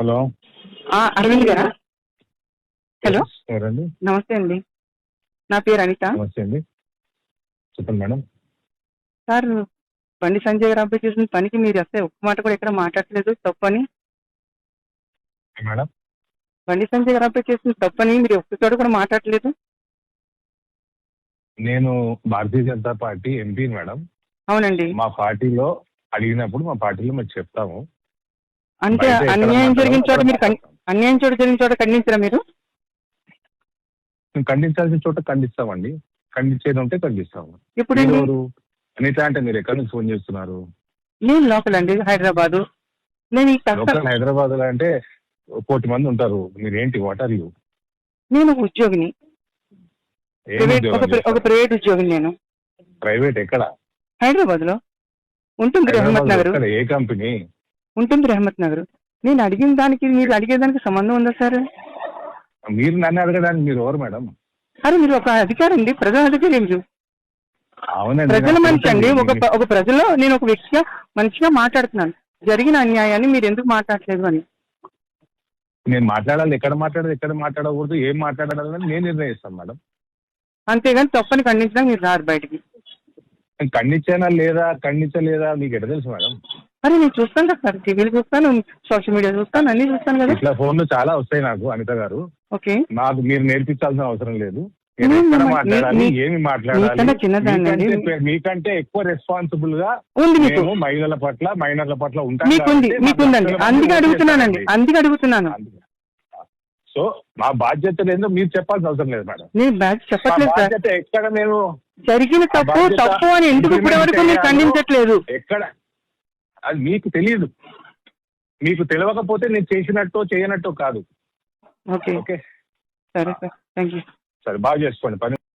Hello. Arvind గారా? Hello, ఎవరండి? నమస్తే అండి. నా పేరు అనిత. నమస్తే అండి, చెప్పండి మేడం. సార్, బండి సంజయ్ గారు అబ్బాయి చేసిన పనికి మీరు అసలు ఒక్క మాట కూడా ఎక్కడ మాట్లాడలేదు తప్పని. మేడం, బండి సంజయ్ గారు అబ్బాయి చేసిన తప్పని మీరు ఒక్క చోట కూడా మాట్లాడలేదు. నేను Bharatiya Janata party MP madam. అవునండి. మా పార్టీలో అడిగినప్పుడు మా పార్టీలో మేము చెప్తాము. అంటే బయట ఎక్కడ అన్యాయం జరిగిన చోట మాట్లాడాలో మీరు అక్కడ మాట్లాడతాం. అన్యాయం జరిగిన చోట ఖండించరా మీరు? మేము ఖండించాల్సిన చోట ఖండిస్తామండి. ఖండించేది ఉంటే ఖండిస్తాము. ఇప్పుడు మీరు ఎవరు? అనిత అంటే మీరు ఎక్కడి నుంచి ఫోన్ చేస్తున్నారు? నేను లోకల్ అండి, హైదరాబాదు. నేను ఈ కష్టం, లోకల్ హైదరాబాద్ లో అంటే 1,00,00,000 మంది ఉంటారు. మీరేంటి, వాట్ ఆర్ యూ? నేను ఒక ఉద్యోగిని, ఏం ఉద్యోగం ఒక చేస్తారు? ప్రైవేట్ ఉద్యోగిని. నేను ప్రైవేట్ ఎక్కడ? హైదరాబాద్ లో ఉంటుంది, హైదరాబాద్ రెహమత్ నగర్ ఎక్కడ? ఏ కంపెనీ? ఉంటుంది, రెహమత్ నగర్. నేను అడిగిన దానికి మీరు అడిగేదానికి సంబంధం ఉందా సార్? మీరు నన్ను అడగడానికి మీరు ఎవరు మేడం? అరే, మీరు ఒక అధికారి అండి, ప్రజల అధికారి. మీరు అవునండి, ప్రజల నాకు మనిషి అండి. తెలుసండి. ఒక ప్రజలో నేను ఒక వ్యక్తిగా మనిషిగా మాట్లాడుతున్నాను. జరిగిన అన్యాయాన్ని మీరు ఎందుకు మాట్లాడలేదు అని. నేను మాట్లాడాలి, ఎక్కడ మాట్లాడాలి, ఎక్కడ మాట్లాడకూడదు, ఏం మాట్లాడాలని నేను నిర్ణయిస్తాను మేడం. అంతేగాని తప్పని ఖండించడానికి మీరు రారు బయటికి. నేను ఖండించానా లేదా, ఖండించలేదా మీకు ఎట్లా తెలుసు మేడం? అరే, నేను చూస్తాను కదా సార్, టీవీలు చూస్తాను, సోషల్ మీడియా చూస్తాను, అన్ని చూస్తాను కదా. ఇట్లా ఫోన్లు చాలా వస్తాయి నాకు, అనిత గారు. ఓకే, నాకు మీరు నేర్పించాల్సిన అవసరం లేదు. నేను ఎక్కడ మాట్లాడాలి, ఏమి మాట్లాడాలి, చిన్నదానండి. మీకంటే ఎక్కువ రెస్పాన్సిబుల్ గా ఉంది మీకు, మేము మహిళల పట్ల, మైనర్ల పట్ల ఉంటాం. మీకుందండి. అందుకే అడుగుతున్నాను. సో మా బాధ్యత ఏందో మీరు చెప్పాల్సిన అవసరం లేదు మేడం. నేను చెప్పట్లేదు సార్. బాధ్యత ఎక్కడ నేను జరిగిన తప్పు అని ఎందుకు ఇప్పటి వరకు మీరు ఖండించట్లేదు? ఎక్కడ అది మీకు తెలియదు. మీకు తెలియకపోతే నేను చేసినట్టు చేయనట్టు కాదు. ఓకే, ఓకే, సరే సార్, థ్యాంక్ యూ. సరే, బాగా చేసుకోండి పని.